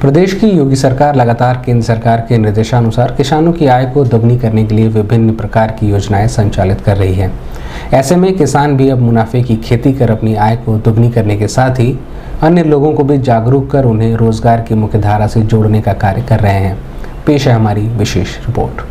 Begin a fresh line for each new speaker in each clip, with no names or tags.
प्रदेश की योगी सरकार लगातार केंद्र सरकार के निर्देशानुसार किसानों की आय को दोगुनी करने के लिए विभिन्न प्रकार की योजनाएं संचालित कर रही है। ऐसे में किसान भी अब मुनाफे की खेती कर अपनी आय को दोगुनी करने के साथ ही अन्य लोगों को भी जागरूक कर उन्हें रोजगार की मुख्य धारा से जोड़ने का कार्य कर रहे हैं। पेश है हमारी विशेष रिपोर्ट।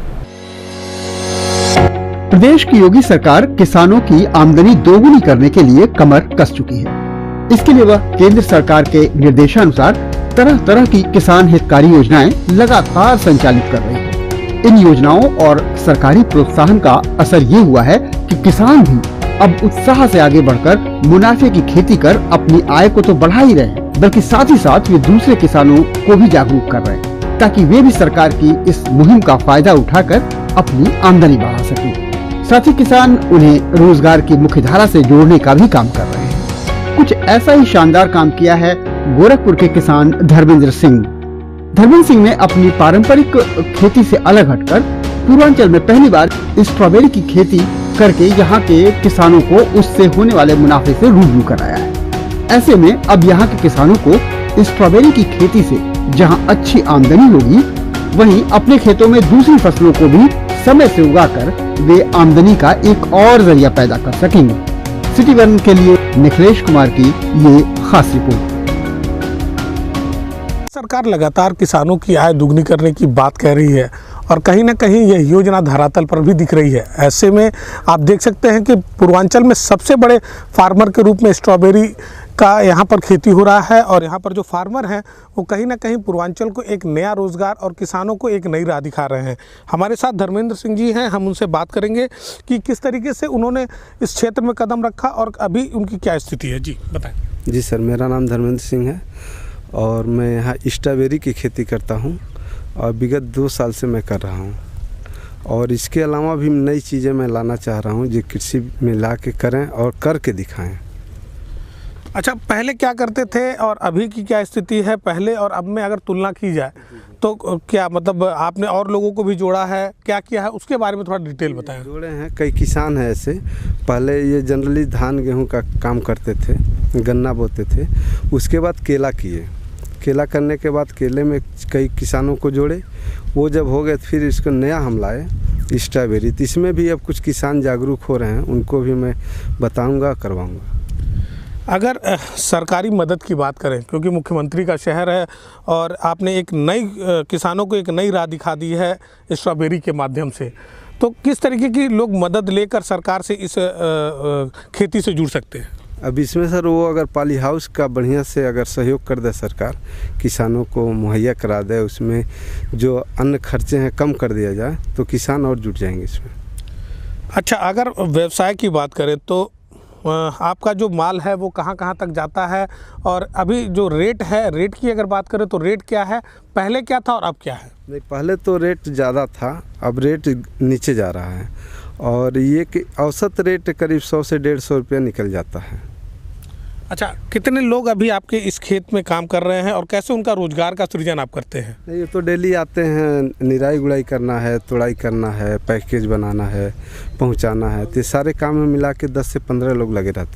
प्रदेश की योगी सरकार किसानों की आमदनी दोगुनी करने के लिए कमर कस चुकी है। इसके लिए वह केंद्र सरकार के निर्देशानुसार तरह तरह की किसान हितकारी योजनाएं लगातार संचालित कर रही है। इन योजनाओं और सरकारी प्रोत्साहन का असर ये हुआ है कि किसान भी अब उत्साह से आगे बढ़कर मुनाफे की खेती कर अपनी आय को तो बढ़ा ही रहे हैं, बल्कि साथ ही साथ वे दूसरे किसानों को भी जागरूक कर रहे हैं ताकि वे भी सरकार की इस मुहिम का फायदा उठाकर अपनी आमदनी बढ़ा सकें। साथ ही किसान उन्हें रोजगार की मुख्य धारा से जोड़ने का भी काम कर रहे हैं। कुछ ऐसा ही शानदार काम किया है गोरखपुर के किसान धर्मेंद्र सिंह ने अपनी पारंपरिक खेती से अलग हटकर पूर्वांचल में पहली बार स्ट्रॉबेरी की खेती करके यहाँ के किसानों को उससे होने वाले मुनाफे से रूबरू कराया है। ऐसे में अब यहाँ के किसानों को स्ट्रॉबेरी की खेती से जहाँ अच्छी आमदनी होगी, वहीं अपने खेतों में दूसरी फसलों को भी समय से उगाकर वे आमदनी का एक और जरिया पैदा कर सकेंगे। सिटी वन के लिए निखिलेश कुमार की ये खास रिपोर्ट।
सरकार लगातार किसानों की आय दुगनी करने की बात कह रही है और कहीं ना कहीं यह योजना धरातल पर भी दिख रही है। ऐसे में आप देख सकते हैं कि पूर्वांचल में सबसे बड़े फार्मर के रूप में स्ट्रॉबेरी का यहाँ पर खेती हो रहा है और यहाँ पर जो फार्मर हैं वो कहीं ना कहीं पूर्वांचल को एक नया रोज़गार और किसानों को एक नई राह दिखा रहे हैं। हमारे साथ धर्मेंद्र सिंह जी हैं, हम उनसे बात करेंगे कि किस तरीके से उन्होंने इस क्षेत्र में कदम रखा और अभी उनकी क्या स्थिति है। जी बताएँ।
जी सर, मेरा नाम धर्मेंद्र सिंह है और मैं यहाँ स्ट्रॉबेरी की खेती करता हूँ और विगत 2 साल से मैं कर रहा हूँ। और इसके अलावा भी नई चीज़ें मैं लाना चाह रहा हूँ जो कृषि में ला के करें और करके दिखाएं।
अच्छा, पहले क्या करते थे और अभी की क्या स्थिति है? पहले और अब में अगर तुलना की जाए तो क्या मतलब आपने और लोगों को भी जोड़ा है, क्या किया है, उसके बारे में थोड़ा डिटेल बताएं।
जोड़े हैं, कई किसान हैं ऐसे। पहले ये जनरली धान गेहूं का काम करते थे, गन्ना बोते थे, उसके बाद केला किए। केला करने के बाद केले में कई किसानों को जोड़े, वो जब हो गए फिर इसको नया हम लाए स्ट्रॉबेरी। तो इसमें भी अब कुछ किसान जागरूक हो रहे हैं, उनको भी मैं बताऊंगा, करवाऊंगा।
अगर सरकारी मदद की बात करें, क्योंकि मुख्यमंत्री का शहर है और आपने एक नई किसानों को एक नई राह दिखा दी है स्ट्रॉबेरी के माध्यम से, तो किस तरीके की लोग मदद लेकर सरकार से इस खेती से जुड़ सकते हैं?
अब इसमें सर वो अगर पॉली हाउस का बढ़िया से अगर सहयोग कर दे सरकार, किसानों को मुहैया करा दे, उसमें जो अन्य खर्चे हैं कम कर दिया जाए तो किसान और जुट जाएंगे इसमें।
अच्छा, अगर व्यवसाय की बात करें तो आपका जो माल है वो कहाँ कहाँ तक जाता है और अभी जो रेट है, रेट की अगर बात करें तो रेट क्या है, पहले क्या था और अब क्या है?
नहीं, पहले तो रेट ज़्यादा था, अब रेट नीचे जा रहा है और ये कि औसत रेट करीब 100 से 150 रुपया निकल जाता है।
अच्छा, कितने लोग अभी आपके इस खेत में काम कर रहे हैं और कैसे उनका रोजगार का सृजन आप करते हैं?
ये तो डेली आते हैं, निराई गुड़ाई करना है, तोड़ाई करना है, पैकेज बनाना है, पहुंचाना है, तो सारे काम में मिला के 10 से 15 लोग लगे रहते हैं।